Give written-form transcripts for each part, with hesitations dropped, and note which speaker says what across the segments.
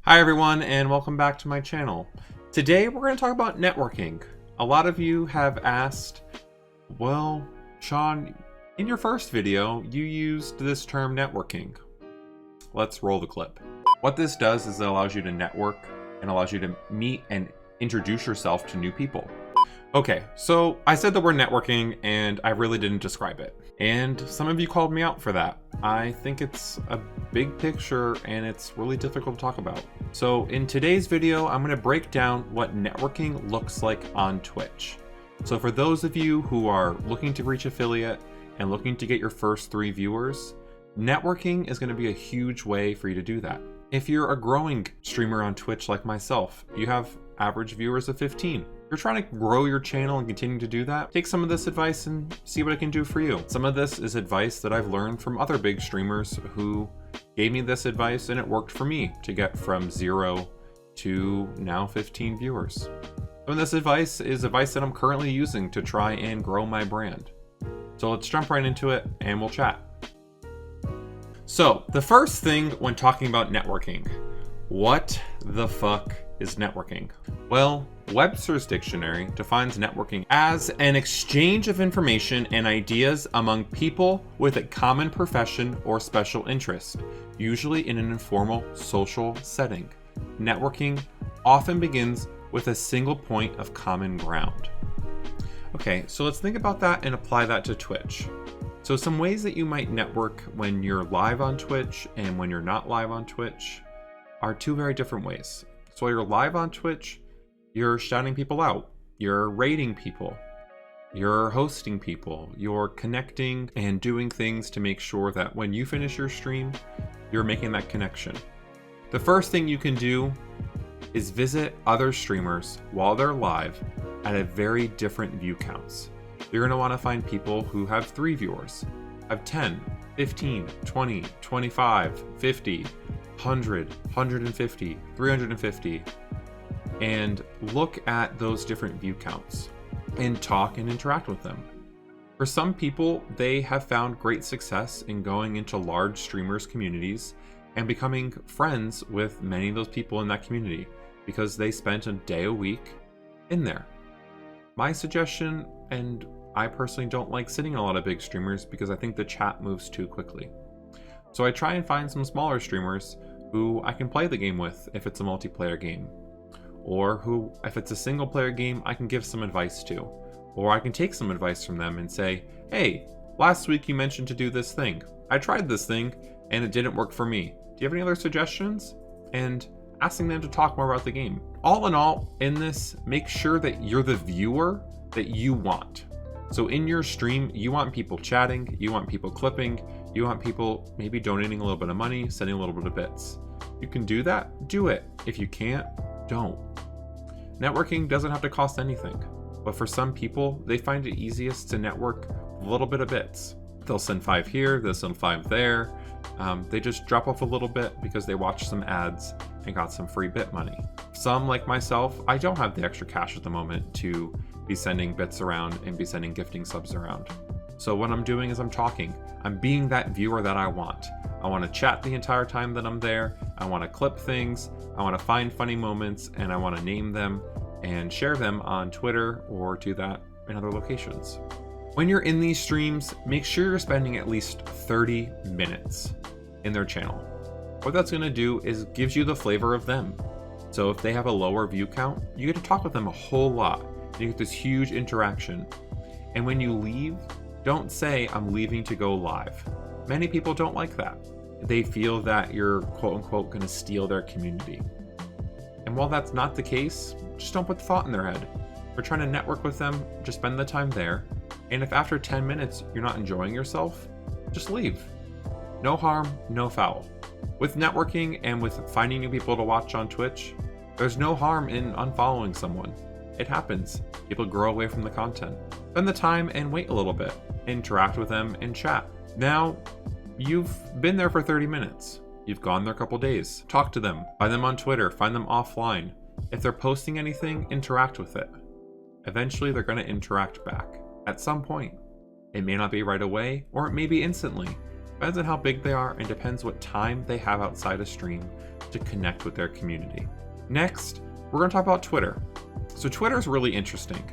Speaker 1: Hi everyone, and welcome back to my channel. Today we're going to talk about networking. A lot of you have asked, well, Shawn, in your first video, you used this term networking. Let's roll the clip. What this does is it allows you to network and allows you to meet and introduce yourself to new people. Okay, so I said the word networking and I really didn't describe it. And some of you called me out for that. I think it's a big picture and it's really difficult to talk about. So in today's video, I'm going to break down what networking looks like on Twitch. So for those of you who are looking to reach affiliate and looking to get your first 3 viewers, networking is going to be a huge way for you to do that. If you're a growing streamer on Twitch like myself, you have average viewers of 15. You're trying to grow your channel and continue to do that, take some of this advice and see what I can do for you. Some of this is advice that I've learned from other big streamers who gave me this advice and it worked for me to get from 0 to now 15 viewers. Some of this advice is advice that I'm currently using to try and grow my brand. So let's jump right into it and we'll chat. So the first thing when talking about networking, what the fuck is networking? Well, Webster's dictionary defines networking as an exchange of information and ideas among people with a common profession or special interest, usually in an informal social setting. Networking often begins with a single point of common ground. Okay, so let's think about that and apply that to Twitch. So some ways that you might network when you're live on Twitch and when you're not live on Twitch are 2 very different ways. So while you're live on Twitch, you're shouting people out, you're rating people, you're hosting people, you're connecting and doing things to make sure that when you finish your stream, you're making that connection. The first thing you can do is visit other streamers while they're live at a very different view counts. You're going to want to find people who have 3 viewers, have 10, 15, 20, 25, 50, 100, 150, 350, and look at those different view counts and talk and interact with them. For some people, they have found great success in going into large streamers communities and becoming friends with many of those people in that community because they spent a day a week in there. My suggestion, and I personally don't like sitting in a lot of big streamers because I think the chat moves too quickly. So I try and find some smaller streamers who I can play the game with if it's a multiplayer game, or who, if it's a single player game, I can give some advice to, or I can take some advice from them and say, hey, last week you mentioned to do this thing. I tried this thing and it didn't work for me. Do you have any other suggestions? And asking them to talk more about the game. All in all, in this, make sure that you're the viewer that you want. So in your stream, you want people chatting, you want people clipping, you want people maybe donating a little bit of money, sending a little bit of bits. You can do that, do it. If you can't, don't. Networking doesn't have to cost anything, but for some people, they find it easiest to network a little bit of bits. They'll send 5 here, they'll send 5 there. They just drop off a little bit because they watched some ads and got some free bit money. Some, like myself, I don't have the extra cash at the moment to be sending bits around and be sending gifting subs around. So what I'm doing is I'm talking. I'm being that viewer that I want. I want to chat the entire time that I'm there. I want to clip things. I want to find funny moments and I want to name them and share them on Twitter or do that in other locations. When you're in these streams, make sure you're spending at least 30 minutes in their channel. What that's going to do is gives you the flavor of them. So if they have a lower view count, you get to talk with them a whole lot. You get this huge interaction. And when you leave, don't say, I'm leaving to go live. Many people don't like that. They feel that you're quote unquote going to steal their community. And while that's not the case, just don't put the thought in their head. We're trying to network with them, just spend the time there. And if after 10 minutes you're not enjoying yourself, just leave. No harm, no foul. With networking and with finding new people to watch on Twitch, there's no harm in unfollowing someone. It happens. People grow away from the content. Spend the time and wait a little bit. Interact with them and chat. Now, you've been there for 30 minutes. You've gone there a couple days. Talk to them. Find them on Twitter. Find them offline. If they're posting anything, interact with it. Eventually, they're going to interact back. At some point. It may not be right away, or it may be instantly. Depends on how big they are and depends what time they have outside a stream to connect with their community. Next, we're going to talk about Twitter. So Twitter is really interesting.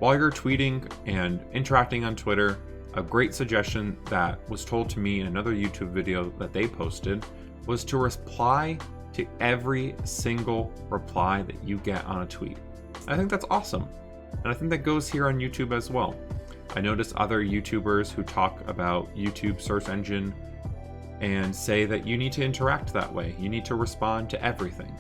Speaker 1: While you're tweeting and interacting on Twitter, a great suggestion that was told to me in another YouTube video that they posted was to reply to every single reply that you get on a tweet. I think that's awesome. And I think that goes here on YouTube as well. I notice other YouTubers who talk about YouTube search engine and say that you need to interact that way. You need to respond to everything.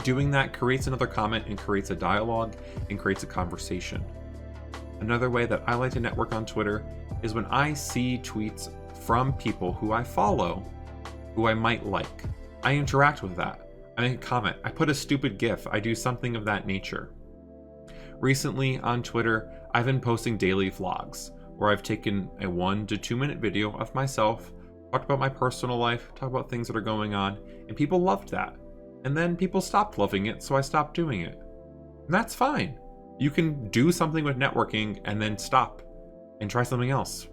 Speaker 1: Doing that creates another comment and creates a dialogue and creates a conversation. Another way that I like to network on Twitter is when I see tweets from people who I follow, who I might like. I interact with that. I make a comment. I put a stupid GIF. I do something of that nature. Recently on Twitter, I've been posting daily vlogs where I've taken a 1 to 2 minute video of myself, talked about my personal life, talked about things that are going on, and people loved that. And then people stopped loving it, so I stopped doing it. And that's fine. You can do something with networking and then stop and try something else.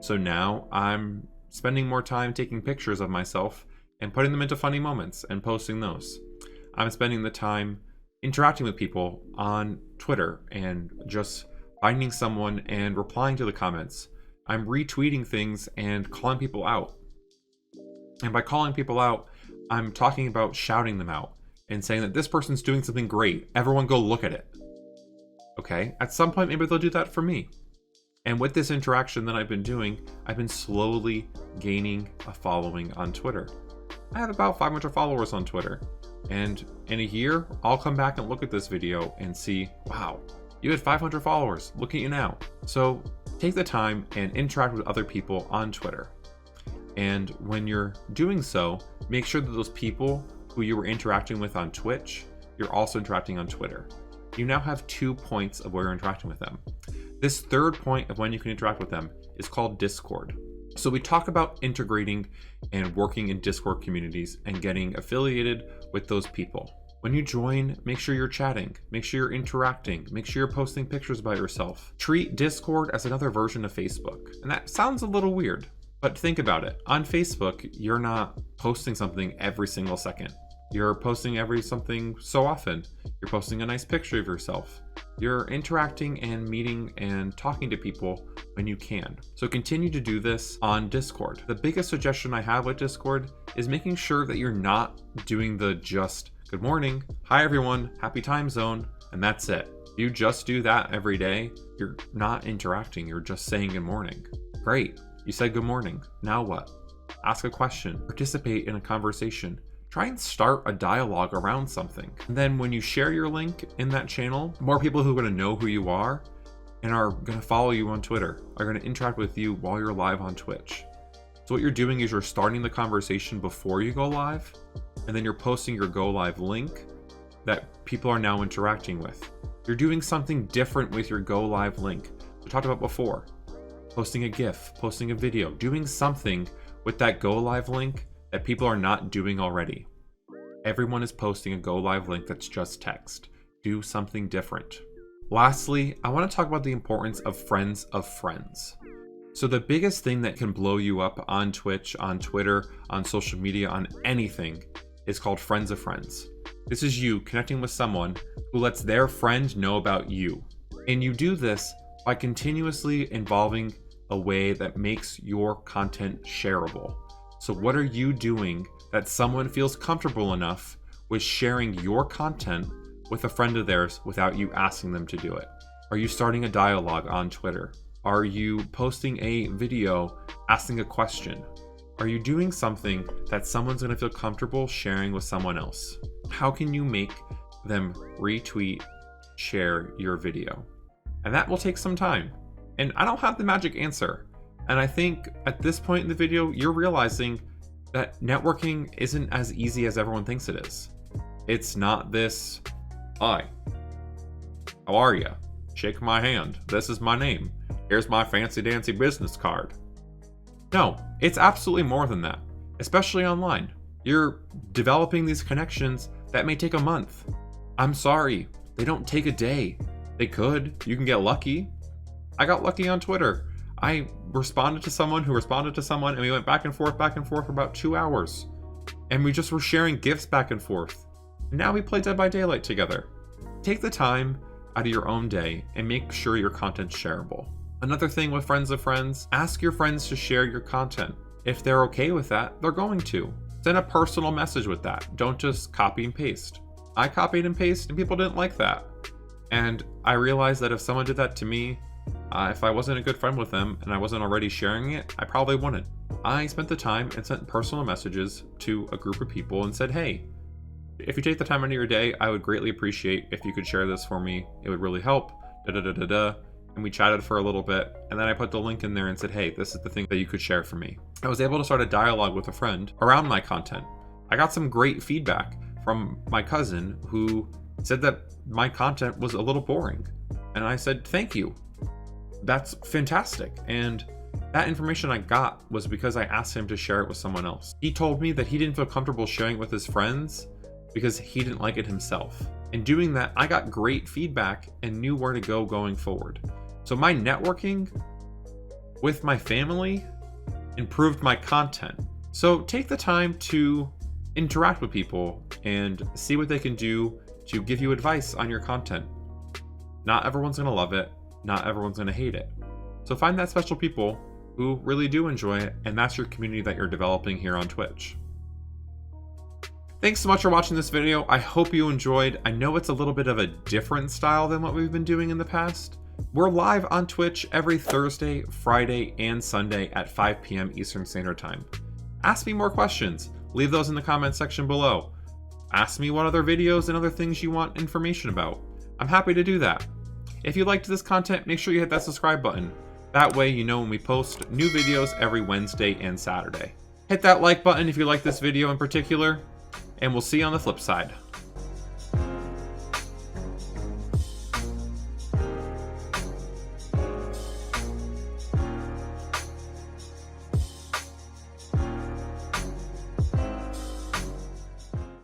Speaker 1: So now I'm spending more time taking pictures of myself and putting them into funny moments and posting those. I'm spending the time interacting with people on Twitter and just finding someone and replying to the comments. I'm retweeting things and calling people out. And by calling people out, I'm talking about shouting them out and saying that this person's doing something great. Everyone go look at it. Okay, at some point maybe they'll do that for me. And with this interaction that I've been doing, I've been slowly gaining a following on Twitter. I have about 500 followers on Twitter. And in a year, I'll come back and look at this video and see, wow, you had 500 followers. Look at you now. So take the time and interact with other people on Twitter. And when you're doing so, make sure that those people who you were interacting with on Twitch, you're also interacting on Twitter. You now have 2 points of where you're interacting with them. This third point of when you can interact with them is called Discord. So we talk about integrating and working in Discord communities and getting affiliated with those people. When you join, make sure you're chatting, make sure you're interacting, make sure you're posting pictures about yourself. Treat Discord as another version of Facebook. And that sounds a little weird, but think about it. On Facebook, you're not posting something every single second. You're posting something so often. You're posting a nice picture of yourself. You're interacting and meeting and talking to people when you can. So continue to do this on Discord. The biggest suggestion I have with Discord is making sure that you're not doing the just good morning, hi everyone, happy time zone, and that's it. You just do that every day. You're not interacting. You're just saying good morning. Great. You said good morning. Now what? Ask a question. Participate in a conversation. Try and start a dialogue around something. And then when you share your link in that channel, more people who are going to know who you are and are going to follow you on Twitter are going to interact with you while you're live on Twitch. So what you're doing is you're starting the conversation before you go live, and then you're posting your go live link that people are now interacting with. You're doing something different with your go live link. We talked about before. Posting a GIF, posting a video, doing something with that go live link that people are not doing already. Everyone is posting a go live link that's just text. Do something different. Lastly, I want to talk about the importance of friends of friends. So the biggest thing that can blow you up on Twitch, on Twitter, on social media, on anything is called friends of friends. This is you connecting with someone who lets their friend know about you. And you do this by continuously involving a way that makes your content shareable. So what are you doing that someone feels comfortable enough with sharing your content with a friend of theirs without you asking them to do it? Are you starting a dialogue on Twitter? Are you posting a video asking a question? Are you doing something that someone's going to feel comfortable sharing with someone else? How can you make them retweet, share your video? And that will take some time. And I don't have the magic answer. And I think at this point in the video, you're realizing that networking isn't as easy as everyone thinks it is. It's not this, hi, how are you? Shake my hand. This is my name. Here's my fancy dancy business card. No, it's absolutely more than that, especially online. You're developing these connections that may take a month. I'm sorry, they don't take a day. They could. You can get lucky. I got lucky on Twitter. I responded to someone who responded to someone, and we went back and forth for about 2 hours. And we just were sharing gifts back and forth. And now we play Dead by Daylight together. Take the time out of your own day and make sure your content's shareable. Another thing with friends of friends, ask your friends to share your content. If they're okay with that, they're going to. Send a personal message with that. Don't just copy and paste. I copied and pasted and people didn't like that. And I realized that if someone did that to me, if I wasn't a good friend with them and I wasn't already sharing it, I probably wouldn't. I spent the time and sent personal messages to a group of people and said, hey, if you take the time out of your day, I would greatly appreciate if you could share this for me. It would really help. And we chatted for a little bit, and then I put the link in there and said, hey, this is the thing that you could share for me. I was able to start a dialogue with a friend around my content. I got some great feedback from my cousin who said that my content was a little boring. And I said, thank you. That's fantastic. And that information I got was because I asked him to share it with someone else. He told me that he didn't feel comfortable sharing it with his friends because he didn't like it himself. In doing that, I got great feedback and knew where to go going forward. So my networking with my family improved my content. So take the time to interact with people and see what they can do to give you advice on your content. Not everyone's gonna love it. Not everyone's gonna hate it. So find that special people who really do enjoy it, and that's your community that you're developing here on Twitch. Thanks so much for watching this video. I hope you enjoyed. I know it's a little bit of a different style than what we've been doing in the past. We're live on Twitch every Thursday, Friday, and Sunday at 5 p.m. Eastern Standard Time. Ask me more questions. Leave those in the comment section below. Ask me what other videos and other things you want information about. I'm happy to do that. If you liked this content, make sure you hit that subscribe button. That way you know when we post new videos every Wednesday and Saturday. Hit that like button if you like this video in particular, and we'll see you on the flip side.